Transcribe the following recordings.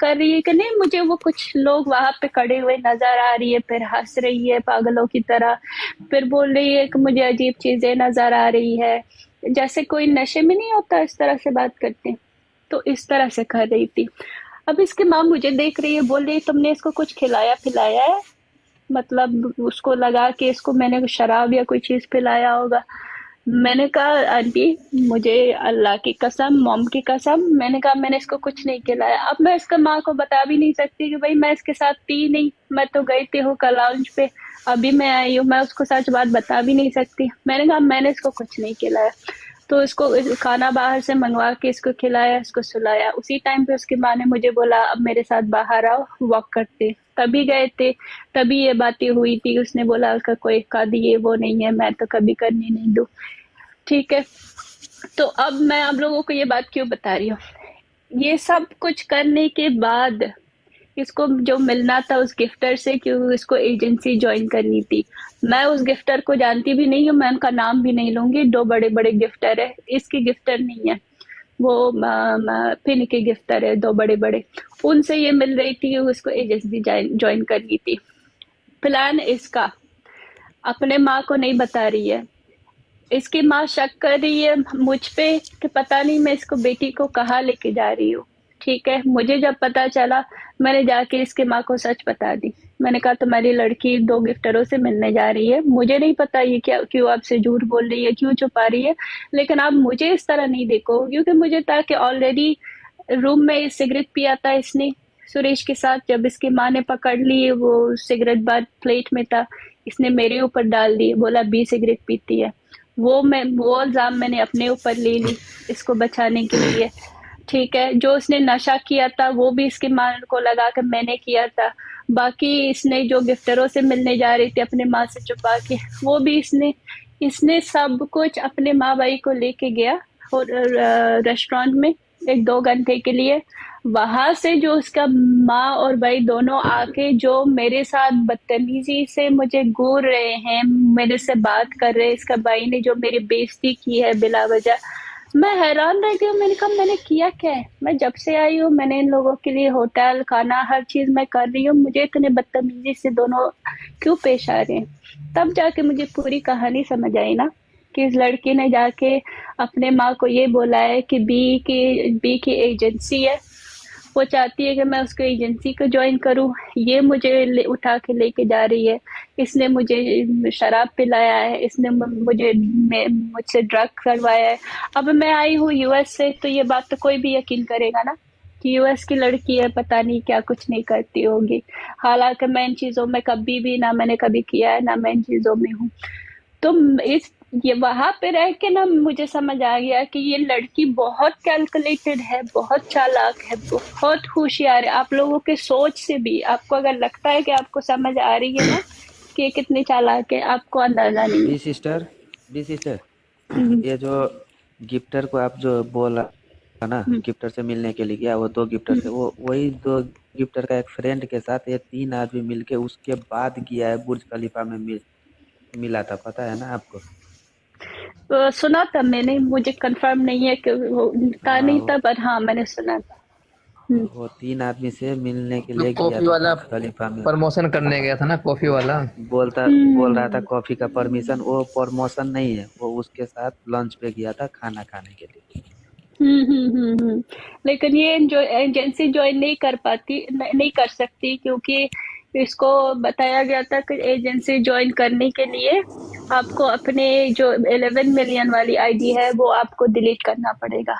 कर रही है कि नहीं, मुझे वो कुछ लोग वहां पे खड़े हुए नजर आ रही है, फिर हंस रही है पागलों की तरह, फिर बोल रही है कि मुझे अजीब चीजें नजर आ रही है, जैसे कोई नशे में नहीं होता इस तरह से बात करते हैं। तो इस तरह से कर रही थी। अब इसकी माँ मुझे देख रही है, बोल रही है तुमने इसको कुछ खिलाया पिलाया है, मतलब उसको लगा कि इसको मैंने शराब या कोई चीज पिलाया होगा। मैंने कहा आंटी, मुझे अल्लाह की कसम, मॉम की कसम, मैंने कहा मैंने इसको कुछ नहीं खिलाया। अब मैं इसका माँ को बता भी नहीं सकती कि भाई मैं इसके साथ थी नहीं, मैं तो गई थी हुक्का लाउंज पे, अभी मैं आई हूँ, मैं उसको सच बात बता भी नहीं सकती। मैंने कहा मैंने इसको कुछ नहीं खिलाया। तो इसको खाना बाहर से मंगवा के इसको खिलाया, इसको सुलाया। उसी टाइम पे उसकी माँ ने मुझे बोला अब मेरे साथ बाहर आओ, वॉक करते। तभी गए थे, तभी ये बातें हुई थी। उसने बोला उसका कोई कद ये वो नहीं है, मैं तो कभी करने नहीं दूँ। ठीक है। तो अब मैं आप लोगों को ये बात क्यों बता रही हूँ, ये सब कुछ करने के बाद इसको जो मिलना था उस गिफ्टर से, क्यों इसको एजेंसी ज्वाइन करनी थी। मैं उस गिफ्टर को जानती भी नहीं हूँ, मैं उनका नाम भी नहीं लूंगी। दो बड़े बड़े गिफ्टर है, इसकी गिफ्टर नहीं है वो, पिन के गिफ्टर है दो बड़े बड़े। उनसे ये मिल रही थी, उसको एजेंसी ज्वाइन करनी थी। प्लान इसका अपने माँ को नहीं बता रही है। इसकी माँ शक कर रही है मुझ पे कि पता नहीं मैं इसको बेटी को कहाँ लेके जा रही हूँ। ठीक है, मुझे जब पता चला मैंने जाके इसके माँ को सच बता दी। मैंने कहा तुम्हारी लड़की दो गिफ्टरों से मिलने जा रही है, मुझे नहीं पता ये क्या क्यों आपसे झूठ बोल रही है, क्यों छुपा रही है, लेकिन आप मुझे इस तरह नहीं देखो। क्योंकि मुझे था कि ऑलरेडी रूम में सिगरेट पिया था इसने सुरेश के साथ, जब इसकी माँ ने पकड़ ली वो सिगरेट बार प्लेट में था, इसने मेरे ऊपर डाल दी, बोला बी सिगरेट पीती है। वो इल्जाम मैंने अपने ऊपर ले ली इसको बचाने के लिए। ठीक है, जो उसने नशा किया था वो भी इसकी माँ को लगा कर मैंने किया था। बाकी इसने जो गिफ्टरों से मिलने जा रही थी अपने माँ से छुपा के, वो भी इसने इसने सब कुछ अपने माँ भाई को लेके गया और रेस्टोरेंट में 1-2 घंटे के लिए। वहां से जो उसका माँ और भाई दोनों आके जो मेरे साथ बदतमीजी से मुझे घूर रहे हैं, मेरे से बात कर रहे हैं, इसका भाई ने जो मेरी बेइज्जती की है बिला वजह, मैं हैरान रह गई हूँ। मैंने कहा मैंने किया क्या है, मैं जब से आई हूँ मैंने इन लोगों के लिए होटल खाना हर चीज मैं कर रही हूँ, मुझे इतने बदतमीजी से दोनों क्यों पेश आ रहे हैं। तब जाके मुझे पूरी कहानी समझ आई ना, कि इस लड़की ने जाके अपने माँ को ये बोला है कि बी की एजेंसी है, वो चाहती है कि मैं उसको एजेंसी को ज्वाइन करूं, ये मुझे उठा के लेके जा रही है, इसने मुझे शराब पिलाया है, इसने मुझसे ड्रग करवाया है। अब मैं आई हूँ यूएस से, तो ये बात तो कोई भी यकीन करेगा ना कि यूएस की लड़की है, पता नहीं क्या कुछ नहीं करती होगी। हालांकि मैं इन चीजों में कभी भी ना मैंने कभी किया है ना मैं इन चीजों में हूँ। तो इस ये वहां पे रह के ना मुझे समझ आ गया कि ये लड़की बहुत कैलकुलेटेड है, बहुत चालाक है, बहुत होशियार है। आप लोगों के सोच से भी आपको अगर लगता है कि आपको समझ आ रही है ना कि ये कितनी चालाक है, आपको अंदाजा नहीं है। बी सिस्टर, बी सिस्टर, हम्म, ये जो गिफ्टर को आप जो बोला ना, हम्म, गिफ्टर से मिलने के लिए गया, वो दो गिफ्टर थे, हम्म। वो वही दो गिफ्टर का एक फ्रेंड के साथ ये तीन आदमी मिलके उसके बाद गया है बुर्ज खलीफा में मिला था, पता है ना आपको? तो सुना था मैंने, मुझे कंफर्म नहीं है कि वो था हाँ, नहीं था, पर हाँ मैंने सुना था। हम्म, वो तीन आदमी से मिलने के जो लिए गया कॉफी था वाला बुर्ज खलीफा में। प्रमोशन करने गया था ना, कॉफी वाला। बोल रहा था हम्म, कॉफी का परमिशन, वो प्रमोशन नहीं है, वो उसके साथ लंच पे गया था खाना खाने के लिए। लेकिन ये जो एजेंसी ज्वाइन नहीं कर पाती, नहीं कर सकती, क्योंकि इसको बताया गया था कि एजेंसी ज्वाइन करने के लिए आपको अपने जो 11 मिलियन वाली आईडी है वो आपको डिलीट करना पड़ेगा।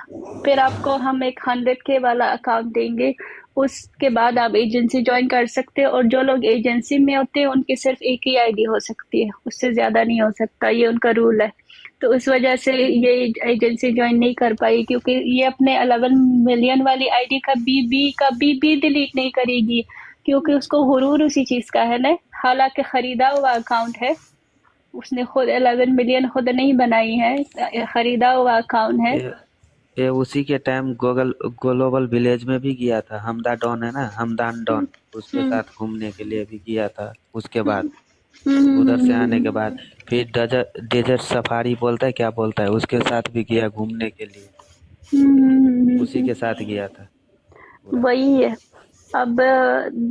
फिर आपको हम एक 100K वाला अकाउंट देंगे, उसके बाद आप एजेंसी ज्वाइन कर सकते हो। और जो लोग एजेंसी में होते हैं उनकी सिर्फ एक ही आईडी हो सकती है, उससे ज्यादा नहीं हो सकता, ये उनका रूल है। तो उस वजह से ये एजेंसी ज्वाइन नहीं कर पाई, क्योंकि ये अपने 11 मिलियन वाली आईडी का बी डिलीट नहीं करेगी, क्योंकि उसको हुरूर उसी चीज का है ना। हालांकि खरीदा हुआ अकाउंट है, उसने खुद 11 मिलियन खुद नहीं बनाई है, खरीदा हुआ अकाउंट है। ये ये उसी के टाइम ग्लोबल विलेज में भी गया था, हमदा डॉन है ना, हमदान हम्म, डॉन, उसके हम्म, साथ घूमने के लिए भी गया था। उसके बाद हम्म, हम्म, उधर हम्म, से हम्म, आने के हम्म, बाद फिर डेजर्ट सफारी बोलता है क्या बोलता है, उसके साथ भी गया घूमने के लिए, हम्म, हम्म, हम्म, उसी के साथ गया था पूरा। वही है। अब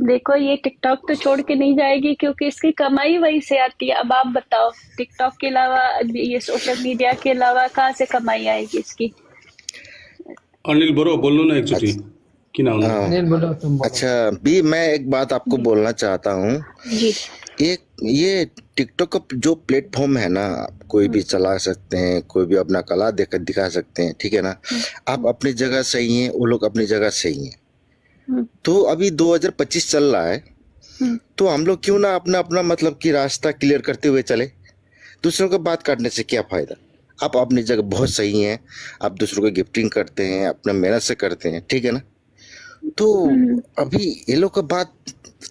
देखो, ये टिकटॉक तो छोड़ के नहीं जाएगी क्योंकि इसकी कमाई वहीं से आती है। अब आप बताओ, टिकटॉक के अलावा, ये सोशल मीडिया के अलावा कहाँ से कमाई आएगी इसकी? अनिल ब्रो बोल्नु न एकचोटि अच्छा किन आउनु हाँ, अनिल बोलो, तुम बोलो। अच्छा भी मैं एक बात आपको बोलना चाहता हूँ। जी। एक ये टिकटॉक का जो प्लेटफॉर्म है ना, कोई भी चला सकते हैं, कोई भी अपना कला दिखा सकते हैं, ठीक है ना। आप अपनी जगह सही हैं, वो लोग अपनी जगह सही हैं। तो अभी 2025 चल रहा है, तो हम लोग क्यों ना अपना अपना मतलब कि रास्ता क्लियर करते हुए चले। दूसरों को बात काटने से क्या फायदा। आप अपनी जगह बहुत सही हैं, आप दूसरों को गिफ्टिंग करते हैं, अपना मेहनत से करते हैं, ठीक है ना। तो अभी ये लोग का बात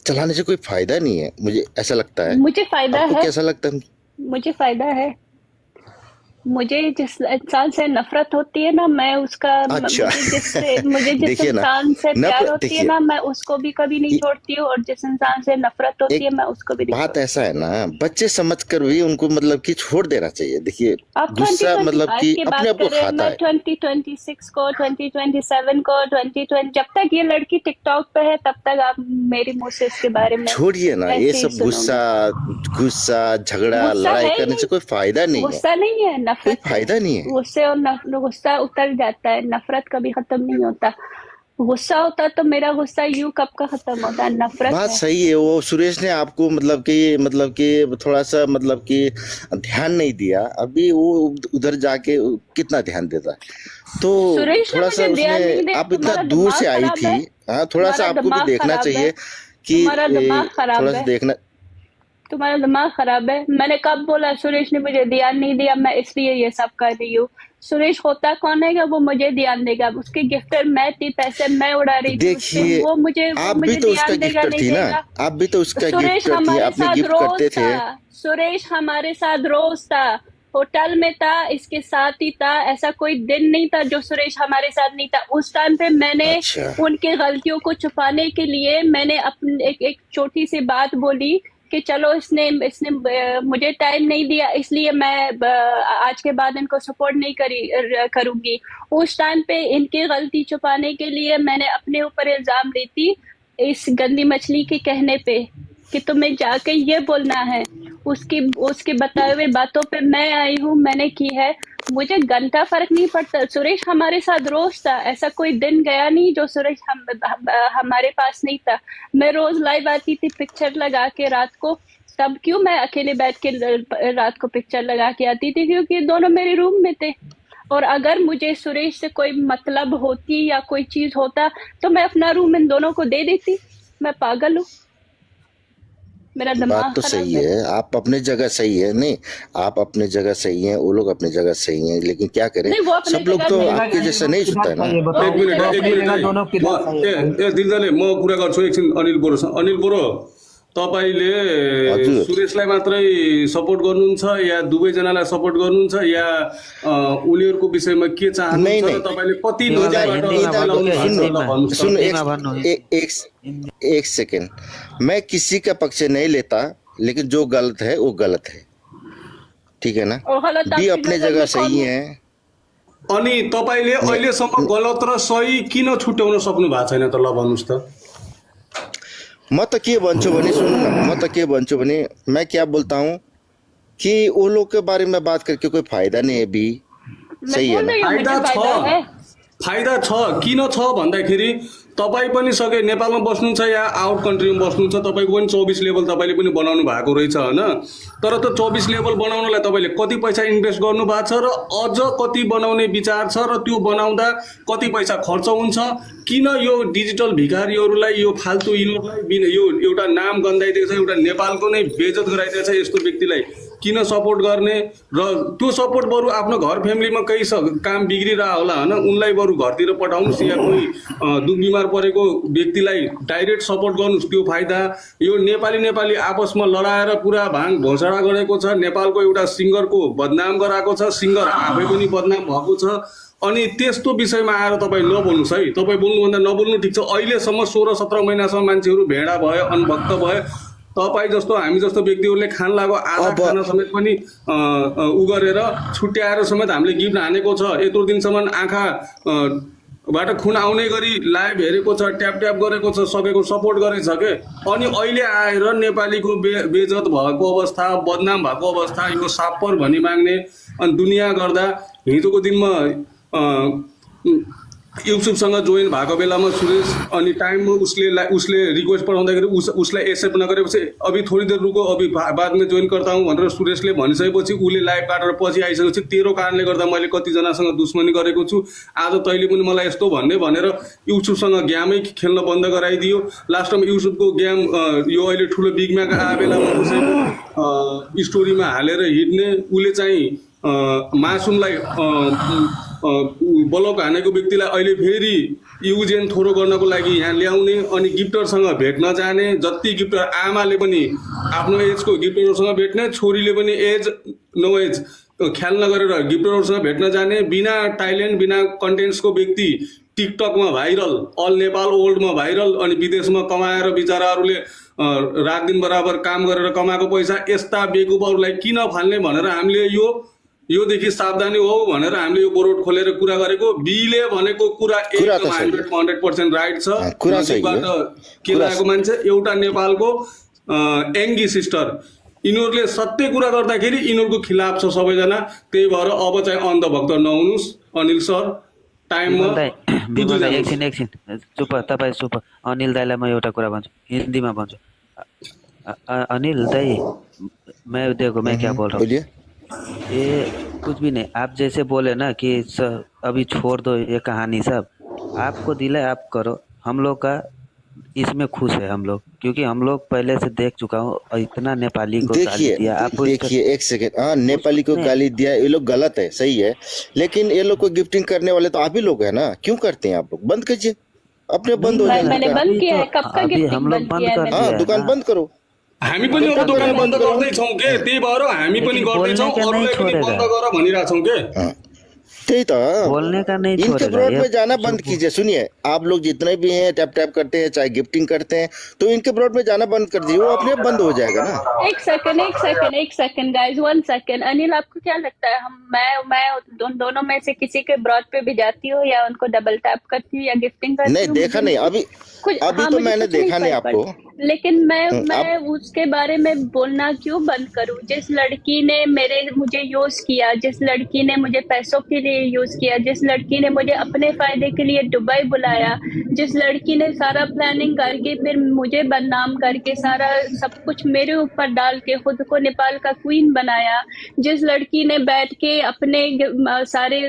चलाने से कोई फायदा नहीं है, मुझे ऐसा लगता है। मुझे फायदा आपको है, कैसा लगता है? मुझे फायदा है। मुझे जिस इंसान से नफरत होती है ना, मैं उसका अच्छा। मुझे जिस देखिए ना, इंसान से प्यार होती है देखिए ना, मैं उसको भी कभी नहीं छोड़ती हूँ, और जिस इंसान से नफरत होती है मैं उसको भी नहीं बात छोड़ती। ऐसा है ना, बच्चे समझ कर भी उनको मतलब कि छोड़ देना चाहिए। देखिए आप गुस्सा मतलब 2025 कि की अपने बात आप को कर रहे हैं, खाता मैं है। 2026 को, 2027 को, 2020, जब तक ये लड़की टिकटॉक पे है तब तक आप मेरे मुंह से इसके बारे में छोड़िए ना ऐसे ये ही सब सुनोगे। गुस्सा झगड़ा गुस्सा लड़ाई है ही करने से नहीं, कोई फायदा नहीं है, गुस्सा नहीं है, कोई नफरत है। फायदा नहीं है। गुस्से और गुस्सा उतर जाता है, नफरत कभी खत्म नहीं होता। गुस्सा होता तो मेरा गुस्सा यूं कब का खत्म होता है, नफरत बात है। सही है। वो सुरेश ने आपको मतलब कि थोड़ा सा मतलब कि ध्यान नहीं दिया। अभी वो उधर जाके कितना ध्यान देता है। तो सुरेश ने थोड़ा सा मुझे ध्यान नहीं उसने, दिया। आप इतना तुम्हारा दूर दिमाग से आई खराब थी, है, हाँ थोड़ा सा तुम्हारा आपको भी दिमाग देखना खराब है, चाहिए कि तुम्हारा दिमाग खराब थोड़ा सा है, देखना। तुम्हारा दिमाग खराब है। मैंने कब बोला सुरेश ने मुझे ध्यान नहीं दिया, मैं इसलिए ये सब कर रही हूँ? सुरेश होता कौन है वो मुझे ध्यान देगा? उसके गिफ्टर मैं थी, पैसे मैं उड़ा रही थी उसके, देखिए वो मुझे आप भी तो उसका ध्यान देगा गिफ्टर नहीं थी ना, देगा? आप भी तो उसका सुरेश गिफ्टर थी, हमारे आपने साथ गिफ्ट रोज करते थे। था, सुरेश हमारे साथ रोज था, होटल में था, इसके साथ ही था। ऐसा कोई दिन नहीं था जो सुरेश हमारे साथ नहीं था। उस टाइम पे मैंने अच्छा उनके गलतियों को छुपाने के लिए मैंने अपनी एक छोटी सी बात बोली कि चलो इसने इसने मुझे टाइम नहीं दिया, इसलिए मैं आज के बाद इनको सपोर्ट नहीं करूंगी। उस टाइम पे इनकी गलती छुपाने के लिए मैंने अपने ऊपर इल्जाम ली थी इस गंदी मछली के कहने पे कि तुम्हें जाके ये बोलना है। उसके बताए हुए बातों पे मैं आई हूँ, मैंने की है। मुझे घंटा फर्क नहीं पड़ता। सुरेश हमारे साथ रोज था, ऐसा कोई दिन गया नहीं जो सुरेश हमारे पास नहीं था। मैं रोज लाइव आती थी पिक्चर लगा के रात को। तब क्यों मैं अकेले बैठ के रात को पिक्चर लगा के आती थी? क्योंकि दोनों मेरे रूम में थे। और अगर मुझे सुरेश से कोई मतलब होती या कोई चीज होता तो मैं अपना रूम इन दोनों को दे देती। मैं पागल हूँ? मेरा बात दिमाग तो खराब सही है। है, आप अपने जगह सही है। नहीं आप अपने जगह सही हैं, वो लोग अपने जगह सही हैं, लेकिन क्या करें, नहीं, वो अपने सब लोग जगह तो सही आपके है। जैसा नहीं सोचता है ना। ये बताओ, एक मिनट दोनों एक मिनट है। दोनों किधर सही है? ए दिलजाले म कुरा गर्छु एकछिन अनिल बोरोसँग। अनिल बोरो, तपाईले हजुर। सुरेशलाई मात्रै सपोर्ट गर्नुहुन्छ या दुवैजनालाई सपोर्ट गर्नुहुन्छ या उनीहरूको विषयमा के नहीं चाहनुहुन्छ र नहीं तपाईले कति इधर नजिकबाट हिंदी में चलाउनु बात भएको छ करिए, ल भन्नुस् त। सुनो हिंदी में भन्नु। एक सेकेंड, मैं किसी का पक्ष नहीं लेता, लेकिन जो गलत है वो गलत है, ठीक है ना। और गलत भी आपकी अपने नजर जगह में सही कौन है? है। अनि तपाईले अहिलेसम्म गलत र सही किन छुट्याउन सक्नु भएको छैन त? ल भन्नुस् त। मैं तो के बंचो बनी, सुनो ना, मैं तो के बंचो बनी, मैं क्या बोलता हूँ कि वो लोग के बारे में बात करके कोई फायदा नहीं है भी, मैं सही है बोल ना। रही हूँ, मुझे फाइदा फायदा है। छ, फाइदा छ। किन छ भन्दाखेरि तपाईँ पनि सके नेपालमा बस्नुहुन्छ या आउट कन्ट्रीमा बस्नुहुन्छ, तपाईँको पनि 24 लेभल तपाईँले पनि बनाउनु भएको रहेछ होइन। तर त्यो 24 लेभल बनाउनलाई तपाईँले कति पैसा इन्भेस्ट गर्नु भएको छ र अझ कति बनाउने विचार छ र त्यो बनाउँदा कति पैसा खर्च हुन्छ। किन यो डिजिटल भिखारीहरूलाई, यो फाल्तु यिनीहरूलाई यो एउटा नाम गन्दाइदिएको छ, एउटा नेपालको नै बेइज्जत गराइदिएको छ यस्तो व्यक्तिलाई किन सपोर्ट गर्ने? र त्यो सपोर्ट बरु आफ्नो घर फ्यामिलीमा केही काम बिग्रिरहेको होला होइन, उनलाई बरु घरतिर पठाउनुहोस् या कोही दुख बिमार परेको व्यक्तिलाई डाइरेक्ट सपोर्ट गर्नुहोस्, त्यो फाइदा। यो नेपाली आपसमा लडाएर पुरा भाङ घोषणा गरेको छ, नेपालको एउटा सिङ्गरको बदनाम गराएको छ, सिङ्गर आफै पनि बदनाम भएको छ। अनि त्यस्तो विषयमा आएर तपाईँ नबोल्नुहोस् है। तपाईँ बोल्नुभन्दा नबोल्नु ठिक छ। अहिलेसम्म 16-17 महिनासम्म मान्छेहरू भेडा भयो, अनभक्त भयो। तपाईँ जस्तो हामी जस्तो व्यक्तिहरूले खान लागो आधा खाना समेत पनि उ गरेर छुट्याएर समेत हामीले गिफ्ट हानेको छ। यत्रो दिनसम्म आँखा बाट खुन आउने गरी लाइभ हेरेको छ, ट्याप ट्याप गरेको छ, सबैको सपोर्ट गरेछ के। अनि अहिले आएर नेपालीको बेइज्जत भएको अवस्था, बदनाम भएको अवस्था, यो सापर भनी माग्ने अनि दुनियाँ गर्दा हिजोको दिनमा युसुफसँग जोइन भएको बेलामा सुरेश अनि टाइममा उसले रिक्वेस्ट पठाउँदाखेरि उसलाई एक्सेप्ट नगरेपछि अभी थोड़ी देर रुको, अभी बाद में जोइन करता हूँ भनेर सुरेशले भनिसकेपछि उसले लाइभ काटेर पछि आइसकेपछि तेरो कारणले गर्दा मैले कतिजनासँग दुश्मनी गरेको छु, आज तैँले पनि मलाई यस्तो भन्ने भनेर युसुफसँग गेमै खेल्न बन्द गराइदियो। लास्टमा युसुफको गेम यो अहिले ठुलो बिग म्याच आए बेलामा उसैको स्टोरीमा हालेर हिँड्ने, उसले चाहिँ मासुमलाई ब्लक हानेको व्यक्तिलाई अहिले फेरि युज एन्ड थ्रो गर्नको लागि यहाँ ल्याउने अनि गिफ्टरसँग भेट्न जाने। जति गिफ्टर आमाले पनि आफ्नो एजको गिफ्टरहरूसँग भेट्ने, छोरीले पनि एज नो एज ख्याल नगरेर गिफ्टरहरूसँग भेट्न जाने। बिना ट्यालेन्ट बिना कन्टेन्ट्सको व्यक्ति टिकटकमा भाइरल, अल नेपाल ओल्डमा भाइरल अनि विदेशमा कमाएर बिचराहरूले रात दिन बराबर काम गरेर कमाएको पैसा यस्ता बेकुबहरूलाई किन फाल्ने भनेर हामीले योदेखि सावधानी हो भनेर हामीले यो बोर्ड खोलेर कुरा गरेको। बीले भनेको कुरा एकदम 100% राइट छ। नजिकबाट केलाएको मान्छे एउटा नेपालको एङ्गी सिस्टर, यिनीहरूले सत्य कुरा गर्दाखेरि यिनीहरूको खिलाफ छ सबैजना। त्यही भएर अब चाहिँ अन्धभक्त नहुनुहोस् अनिल सर, टाइममा एकछिन चुप तपाईँ चुप। अनिल दाईलाई म एउटा कुरा भन्छु, हिन्दीमा भन्छु। अनिल दाई मैं क्या बोल रहा हूँ, ये कुछ भी नहीं। आप जैसे बोले ना कि अभी छोड़ दो ये कहानी सब, आपको दिल है आप करो। हम लोग का इसमें खुश है हम लोग, क्योंकि हम लोग पहले से देख चुका हूँ और इतना नेपाली को गाली दिया। आप देखिए एक सेकेंड, हाँ नेपाली को गाली दिया, ये लोग गलत है, सही है, लेकिन ये लोग को गिफ्टिंग करने वाले तो आप ही लोग है ना, क्यों करते हैं आप लोग? बंद कीजिए, अपने बंद हो जाए। मैंने बंद किया है, कब का गिफ्टिंग हम लोग बंद कर हाँ दुकान बंद करो। हामी पनि अब दोकान बन्द गर्दैछौँ के, त्यही भएर हामी पनि गर्दैछौँ, अरूले पनि बन्द गर भनिरहेछौँ के। त्यही तो बोलने का नहीं इनके छोड़ेगा ब्रॉड ये। में जाना बंद कीजिए। सुनिए, आप लोग जितने भी हैं टैप टैप करते हैं चाहे गिफ्टिंग करते हैं, तो इनके ब्रॉड में जाना बंद कर दीजिए, वो अपने आप बंद हो जाएगा ना। एक सेकंड गाइस, 1 सेकंड। अनिल आपको क्या लगता है मैं दोनों में से किसी के ब्रॉड पे भी जाती हूँ या उनको डबल टैप करती हूँ या गिफ्टिंग करती हूँ? नहीं देखा नहीं अभी तो मैंने देखा नहीं आपको, लेकिन मैं उसके बारे में बोलना क्यों बंद करूं? जिस लड़की ने मुझे यूज किया, जिस लड़की ने मुझे पैसों के लिए यूज किया, जिस लड़की ने मुझे अपने फायदे के लिए दुबई बुलाया, जिस लड़की ने सारा प्लानिंग करके फिर मुझे बदनाम करके सारा सब कुछ मेरे ऊपर डाल के खुद को नेपाल का क्वीन बनाया, जिस लड़की ने बैठ के अपने सारे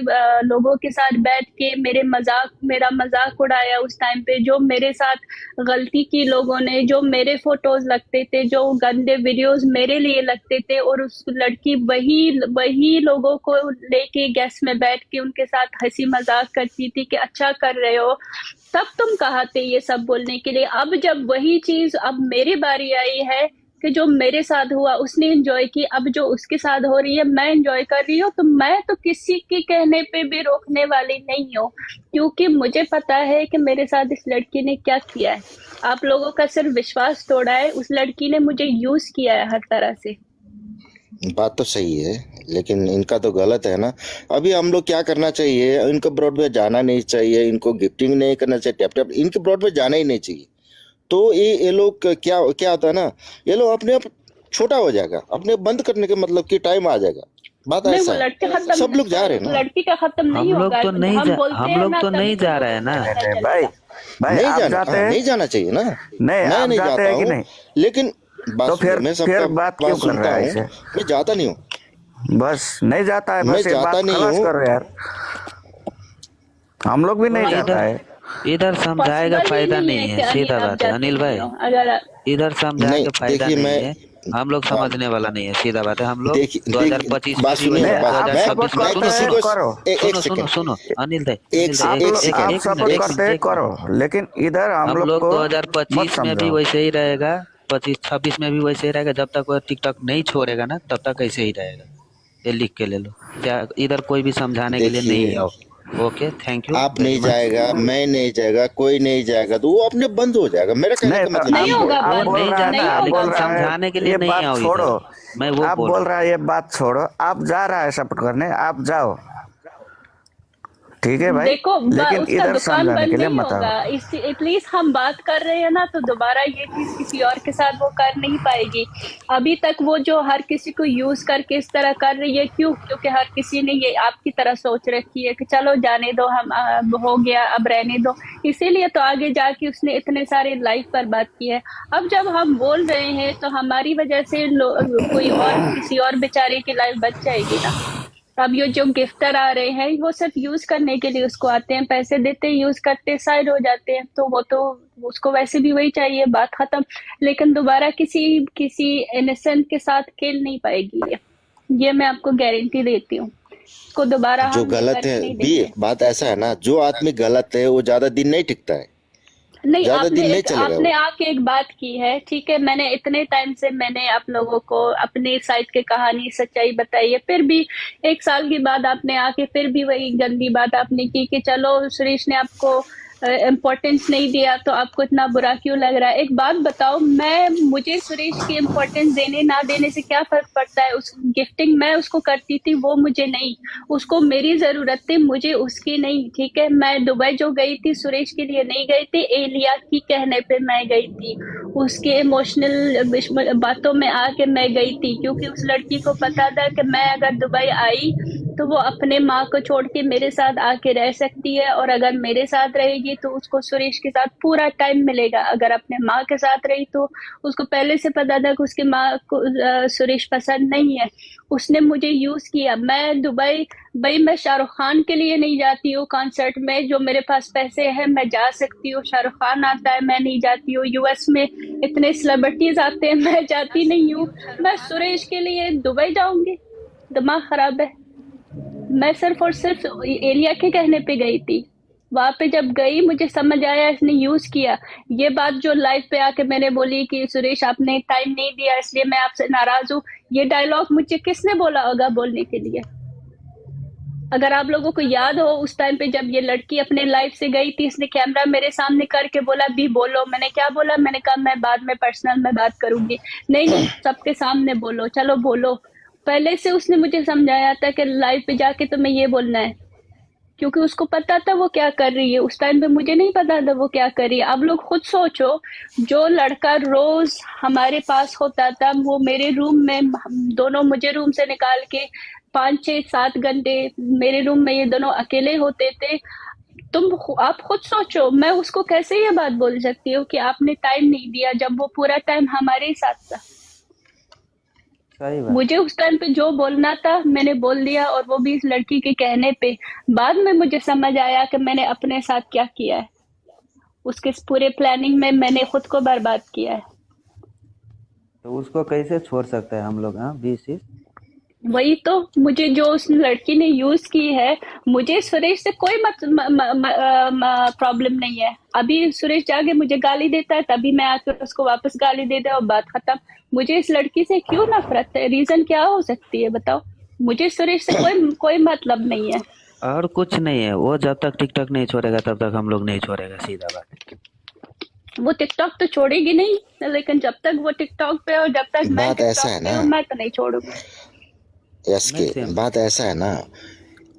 लोगों के साथ बैठ के मेरा मजाक उड़ाया उस टाइम पे, जो मेरे साथ गलती की लोगों ने, जो मेरे फोटोज लगते थे, जो गंदे वीडियोस मेरे लिए लगते थे, और उस लड़की वही लोगों को लेके गैस में बैठ के उनके साथ हंसी मजाक करती थी कि अच्छा कर रहे हो। तब तुम कहा थे ये सब बोलने के लिए। अब जब वही चीज अब मेरी बारी आई है कि जो मेरे साथ हुआ उसने एंजॉय की, अब जो उसके साथ हो रही है मैं एंजॉय कर रही हूँ, तो मैं तो किसी के कहने पे भी रोकने वाली नहीं हूँ, क्योंकि मुझे पता है कि मेरे साथ इस लड़की ने क्या किया है। आप लोगों का सिर्फ विश्वास तोड़ा है, उस लड़की ने मुझे यूज किया है हर तरह से। बात तो सही है, लेकिन इनका तो गलत है ना। अभी हम लोग क्या करना चाहिए, इनको ब्रॉड में जाना नहीं चाहिए, इनको गिफ्टिंग नहीं करना चाहिए, टैप टैप इनके ब्रॉड में जाना ही नहीं चाहिए। तो ये लोग क्या होता है ना, ये लोग अपने आप छोटा हो जाएगा, अपने बंद करने के मतलब कि टाइम आ जाएगा। बात ऐसा है, सब लोग जा रहे हैं ना, लड़की का खत्म नहीं होगा। हम लोग तो नहीं जा रहे हैं ना भाई नहीं जाना चाहिए ना। नहीं जाता हूँ, लेकिन तो फिर बात क्यों कर रहा है? मैं जाता नहीं हूँ, बस नहीं जाता है, मैं जाता नहीं हूँ करो यार, हम लोग भी नहीं जाता है। इधर समझाएगा फायदा नहीं है, सीधा बात है अनिल भाई, इधर समझाएगा फायदा नहीं है, हम लोग समझने वाला नहीं है, सीधा बात है। हम लोग 2025 सुनो अनिल भाई, आप सपोर्ट करते हैं करो, लेकिन इधर हम लोग 2025 में भी वैसे ही रहेगा, 25-26 में भी वैसे ही रहेगा। जब तक वो टिकटॉक नहीं छोड़ेगा ना तब तक ऐसे ही रहेगा, ये लिख के ले लो। क्या इधर कोई भी समझाने के लिए नहीं आओ। Okay thank you. आप नहीं जाएगा, मैं नहीं जाएगा, कोई नहीं जाएगा, तो वो अपने बंद हो जाएगा। मेरा कहने का मतलब नहीं होगा, नहीं जाना, लेकिन समझाने के लिए नहीं आओ। छोड़ो, मैं वो बोल रहा है ये बात छोड़ो, आप जा रहा है सपोर्ट करने, आप जाओ, ठीक है भाई, देखो लेकिन उसका इधर दुकान समझाने बंद के लिए नहीं मत आओ। होगा, इस एटलीस्ट हम बात कर रहे हैं ना, तो दोबारा ये चीज किसी और के साथ वो कर नहीं पाएगी। अभी तक वो जो हर किसी को यूज करके इस तरह कर रही है, क्यों? क्योंकि हर किसी ने ये आपकी तरह सोच रखी है कि चलो जाने दो, हम हो गया, अब रहने दो। इसीलिए तो आगे जाके उसने इतने सारे लाइफ बर्बाद की है। अब जब हम बोल रहे हैं तो हमारी वजह से कोई और किसी और बेचारे की लाइफ बच जाएगी ना। अब ये जो गिफ्टर आ रहे हैं वो सिर्फ यूज करने के लिए उसको आते हैं, पैसे देते हैं, यूज करते साइड हो जाते हैं, तो वो तो उसको वैसे भी वही चाहिए, बात खत्म। लेकिन दोबारा किसी किसी इनोसेंट के साथ खेल नहीं पाएगी ये मैं आपको गारंटी देती हूँ। उसको दोबारा जो हम गलत करने है नहीं भी, देंगे। बात ऐसा है ना, जो आदमी गलत है वो ज्यादा दिन नहीं टिकता है, नहीं, ज्यादा दिन नहीं चलेगा आपने वो। आके एक बात की है, ठीक है, मैंने इतने टाइम से मैंने आप लोगों को अपने साइड की कहानी सच्चाई बताई है, फिर भी 1 साल के बाद आपने आके फिर भी वही गंदी बात आपने की कि चलो सुरेश ने आपको इम्पोर्टेंस नहीं दिया तो आपको इतना बुरा क्यों लग रहा है। एक बात बताओ, मुझे सुरेश की इम्पोर्टेंस देने ना देने से क्या फर्क पड़ता है? उस गिफ्टिंग मैं उसको करती थी, वो मुझे नहीं। उसको मेरी जरूरत थी, मुझे उसकी नहीं, ठीक है। मैं दुबई जो गई थी सुरेश के लिए नहीं गई थी, एलिया की कहने पे मैं गई थी, उसके इमोशनल बातों में आके मैं गई थी, क्योंकि उस लड़की को पता था कि मैं अगर दुबई आई तो वो अपने माँ को छोड़ के मेरे साथ आके रह सकती है, और अगर मेरे साथ रहेगी तो उसको सुरेश के साथ पूरा टाइम मिलेगा। अगर अपने माँ के साथ रही तो उसको पहले से पता था कि उसकी माँ को सुरेश पसंद नहीं है। उसने मुझे यूज किया। मैं दुबई भाई मैं शाहरुख खान के लिए नहीं जाती हूँ कॉन्सर्ट में, जो मेरे पास पैसे हैं मैं जा सकती हूँ। शाहरुख खान आता है मैं नहीं जाती हूँ, यूएस में इतने सेलिब्रिटीज आते हैं मैं जाती नहीं हूँ। मैं सुरेश के लिए दुबई जाऊंगी? दिमाग खराब है। मैं सिर्फ और सिर्फ एलिया के कहने पे गई थी। वहां पे जब गई मुझे समझ आया इसने यूज किया। ये बात जो लाइव पे आके मैंने बोली कि सुरेश आपने टाइम नहीं दिया इसलिए मैं आपसे नाराज हूँ, ये डायलॉग मुझे किसने बोला होगा बोलने के लिए? अगर आप लोगों को याद हो उस टाइम पे जब ये लड़की अपने लाइफ से गई थी, इसने कैमरा मेरे सामने करके बोला भी बोलो। मैंने क्या बोला? मैंने कहा मैं बाद में पर्सनल में बात करूंगी। नहीं, सबके सामने बोलो, चलो बोलो। पहले से उसने मुझे समझाया था कि लाइव पे जाके तुम्हें ये बोलना है, क्योंकि उसको पता था वो क्या कर रही है। उस टाइम पे मुझे नहीं पता था वो क्या कर रही है। अब लोग खुद सोचो, जो लड़का रोज हमारे पास होता था, वो मेरे रूम में, दोनों मुझे रूम से निकाल के 5, 6, 7 घंटे मेरे रूम में ये दोनों अकेले होते थे। आप खुद सोचो, मैं उसको कैसे ये बात बोल सकती हूँ कि आपने टाइम नहीं दिया, जब वो पूरा टाइम हमारे ही साथ था। सही बात। मुझे उस टाइम पे जो बोलना था मैंने बोल दिया, और वो भी इस लड़की के कहने पे। बाद में मुझे समझ आया कि मैंने अपने साथ क्या किया है। उसके पूरे प्लानिंग में मैंने खुद को बर्बाद किया है। तो उसको कैसे छोड़ सकते हैं हम लोग? हाँ, 20 वही तो, मुझे जो उस लड़की ने यूज की है, मुझे सुरेश से कोई प्रॉब्लम नहीं है। अभी सुरेश जाके मुझे गाली देता है तभी मैं आकर उसको वापस गाली देता है और बात खत्म। मुझे इस लड़की से क्यों नफरत है? रीजन क्या हो सकती है बताओ? मुझे सुरेश से कोई मतलब नहीं है। और कुछ नहीं है। वो जब तक टिकटॉक नहीं छोड़ेगा तब तक हम लोग नहीं छोड़ेगा, सीधा बात। वो टिकटॉक तो छोड़ेगी नहीं, लेकिन जब तक वो टिकटॉक पे और जब तक मैं बात ऐसा टिकटॉक है पे ना, हूँ मैं तो नहीं छोड़ूंगी। यस के बात ऐसा है ना,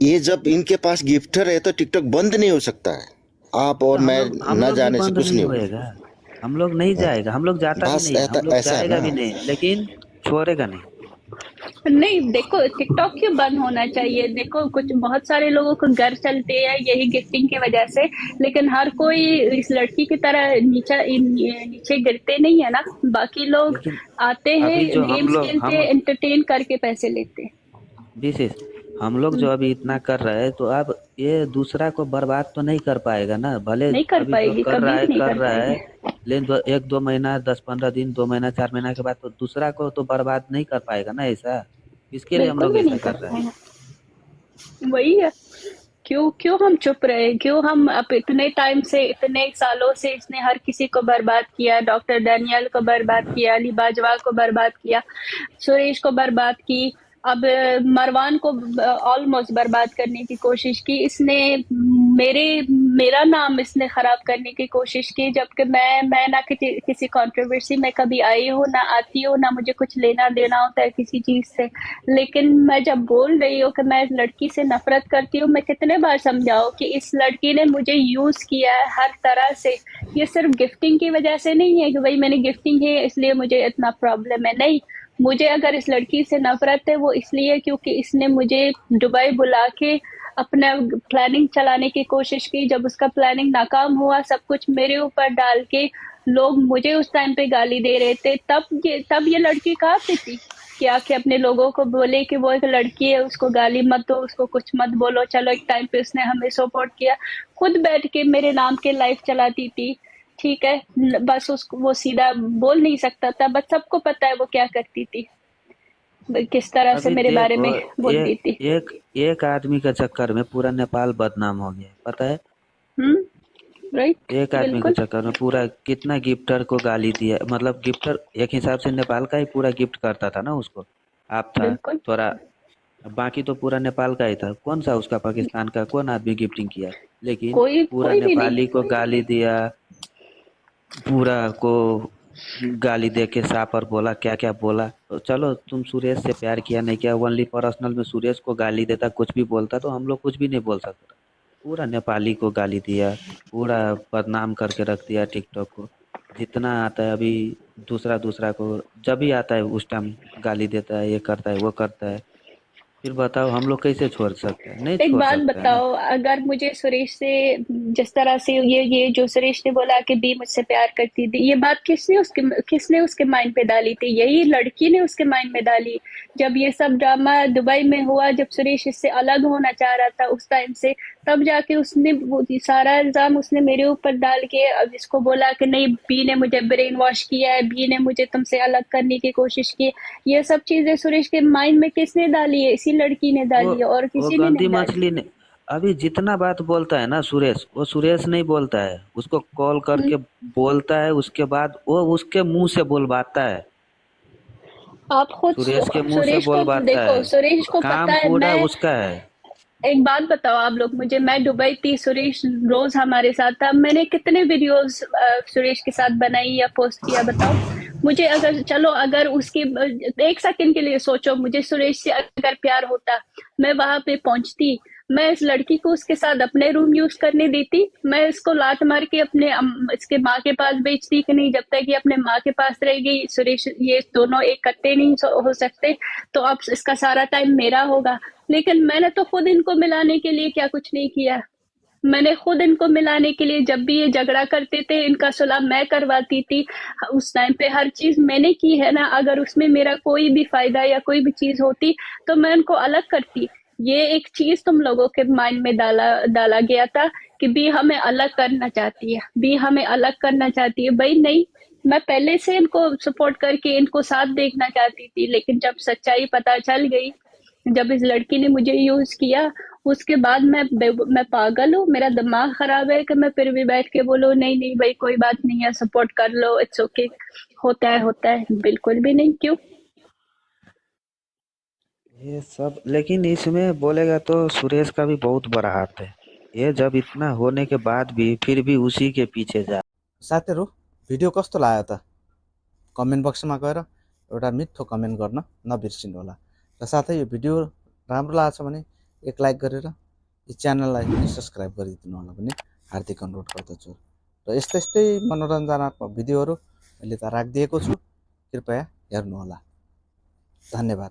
ये जब इनके पास गिफ्टर है तो टिकटॉक बंद नहीं हो सकता है। आप और मैं हम न लोग भी जाने से बंद कुछ नहीं नहीं होगा। होएगा। हम लोग नहीं जाएगा, हम लोग जाता भी बस नहीं है, हम लोग ऐसा है जाएगा ना, भी नहीं, लेकिन छोड़ेगा नहीं। नहीं, देखो टिकटॉक क्यों बंद होना चाहिए? देखो कुछ बहुत सारे लोगों को घर चलते हैं यही गिफ्टिंग की वजह से, लेकिन हर कोई इस लड़की की तरह नीचे गिरते नहीं है ना। बाकी लोग लेकिन आते हैं, अभी जो गेम्स खेलते हैं, एंटरटेन करके पैसे लेते हैं। विशेष हम लोग जो अभी इतना कर रहे हैं, तो अब ये दूसरा को बर्बाद तो नहीं कर पाएगा ना। भले नहीं कर अभी जो पाएगी, कर कभी रहा है भी नहीं कर कर रहा है, पाएगी। लेकिन 1-2 महीना, 10-15 दिन, 2 महीना, 4 महीना के बाद तो दूसरा को तो बर्बाद नहीं कर पाएगा ना। ऐसा इसके लिए हम बिल्कुल लोग भी ऐसा नहीं कर कर रहे हैं। पाएगा। वही है, क्यों क्यों हम चुप रहे? क्यों हम अब इतने टाइम से, इतने सालों से इसने हर किसी को बर्बाद किया। डॉक्टर डैनियल को बर्बाद किया, अली बाजवा को बर्बाद किया, सुरेश को बर्बाद की, अब मरवान को ऑलमोस्ट बर्बाद करने की कोशिश की इसने। मेरा नाम इसने खराब करने की कोशिश की, जबकि मैं ना किसी कंट्रोवर्सी में कभी आई हूँ, ना आती हूँ, ना मुझे कुछ लेना देना होता है किसी चीज से। लेकिन मैं जब बोल रही हूँ कि मैं इस लड़की से नफरत करती हूँ, मैं कितने बार समझाऊं कि इस लड़की ने मुझे यूज किया है हर तरह से। ये सिर्फ गिफ्टिंग की वजह से नहीं है कि भाई मैंने गिफ्टिंग है इसलिए मुझे इतना प्रॉब्लम है, नहीं। मुझे अगर इस लड़की से नफरत है वो इसलिए क्योंकि इसने मुझे दुबई बुला के अपना प्लानिंग चलाने की कोशिश की। जब उसका प्लानिंग नाकाम हुआ, सब कुछ मेरे ऊपर डाल के लोग मुझे उस टाइम पे गाली दे रहे थे, तब ये लड़की कहाँ पे थी कि आके अपने लोगों को बोले कि वो एक लड़की है, उसको गाली मत दो, उसको कुछ मत बोलो। चलो एक टाइम पे उसने हमें सपोर्ट किया, खुद बैठ के मेरे नाम के लाइव चलाती थी, ठीक है। बस उसको वो सीधा बोल नहीं सकता था, बस सबको पता है वो क्या करती थी, किस तरह से अभी मेरे बारे देखो, में बोलती थी। एक आदमी के चक्कर में पूरा नेपाल बदनाम हो गया, पता है? राइट, एक आदमी के बिल्कुल चक्कर में पूरा कितना गिफ्टर को गाली दिया। मतलब गिफ्टर एक हिसाब से नेपाल का ही पूरा गिफ्ट करता था ना उसको, आप था बिल्कुल। थोड़ा, बाकी तो पूरा नेपाल का ही था। कौन सा उसका पाकिस्तान का कौन आदमी गिफ्टिंग किया? लेकिन कोई पूरा कोई भी नहीं। नेपाली को गाली दिया, पूरा को गाली दे के सापर बोला, क्या क्या बोला। तो चलो तुम सुरेश से प्यार किया नहीं किया, ओनली पर्सनल में सुरेश को गाली देता, कुछ भी बोलता तो हम लोग कुछ भी नहीं बोल सकते। पूरा नेपाली को गाली दिया, पूरा बदनाम करके रख दिया टिकटॉक को। जितना आता है अभी दूसरा को जब भी आता है उस टाइम गाली देता है, ये करता है वो करता है। फिर बताओ हम लोग कैसे छोड़ सकते हैं? नहीं एक छोड़ बात सकते हैं ना। बताओ, अगर मुझे सुरेश से जिस तरह से ये जो सुरेश ने बोला कि बी मुझसे प्यार करती थी, ये बात किसने उसके माइंड पे डाली थी? यही लड़की ने उसके माइंड में डाली। जब ये सब ड्रामा दुबई में हुआ, जब सुरेश इससे अलग होना चाह रहा था उस टाइम से, तब जाके उसने वो सारा इल्जाम उसने मेरे ऊपर डाल के अब इसको बोला कि नहीं, बी ने मुझे ब्रेन वॉश किया है, बी ने मुझे तुमसे अलग करने की कोशिश की। ये सब चीजें सुरेश के माइंड में किसने डाली है? इसी लड़की ने वो डाली है, और वो किसी ने गंदी नहीं डाली। मछली ने अभी जितना बात बोलता है ना सुरेश, वो सुरेश नहीं बोलता है, उसको कॉल हम्म। करके बोलता है, उसके बाद वो उसके मुंह से बोलवाता है। आप खुद सुरेश के मुंह से सुरेश को बोलवाता देखो, है, सुरेश को पता काम है। पूरा मैं उसका है। एक बात बताओ आप लोग मुझे, मैं दुबई थी, सुरेश रोज हमारे साथ था, मैंने कितने वीडियोस सुरेश के साथ बनाई या पोस्ट किया बताओ मुझे। अगर चलो, अगर उसकी एक सेकंड के लिए सोचो, मुझे सुरेश से अगर प्यार होता, मैं वहां पे पहुंचती, मैं इस लड़की को उसके साथ अपने रूम यूज करने देती? मैं इसको लात मार के अपने इसके माँ के पास बेचती कि नहीं? जब तक ये अपने माँ के पास रहेगी, सुरेश ये दोनों एक कट्टे नहीं हो सकते, तो अब इसका सारा टाइम मेरा होगा। लेकिन मैंने तो खुद इनको मिलाने के लिए क्या कुछ नहीं किया। मैंने खुद इनको मिलाने के लिए, जब भी ये झगड़ा करते थे, इनका सुलह मैं करवाती थी। उस टाइम पे हर चीज मैंने की है ना। अगर उसमें मेरा कोई भी फायदा या कोई भी चीज होती तो मैं उनको अलग करती। ये एक चीज तुम लोगों के माइंड में डाला गया था कि बी हमें अलग करना चाहती है, बी हमें अलग करना चाहती है। भाई नहीं, मैं पहले से इनको सपोर्ट करके इनको साथ देखना चाहती थी, लेकिन जब सच्चाई पता चल गई, जब इस लड़की ने मुझे यूज किया, उसके बाद मैं पागल हूँ, मेरा दिमाग खराब है कि मैं फिर भी बैठ के बोलूँ नहीं नहीं भाई कोई बात नहीं है, सपोर्ट कर लो, इट्स ओके, होता है। बिल्कुल भी नहीं। क्यों? ये सब लेकिन इसमें बोलेगा तो सुरेश का भी बहुत बड़ा हाथ है। ये जब इतना होने के बाद भी फिर भी उसी के पीछे जा। साथीहरू भिडियो कस्तो लाग्यो त कमेन्ट बक्समा गएर एउटा मिठो कमेन्ट गर्न नबिर्सिनु होला। र साथै यो भिडियो राम्रो लागेछ भने एक लाइक गरेर यो च्यानललाई सब्स्क्राइब गरिदिनु होला भन्ने हार्दिक अनुरोध गर्दछु। र यस्तै मनोरञ्जनात्मक भिडियोहरू अहिले त राखिदिएको छु, कृपया हेर्नुहोला। धन्यवाद।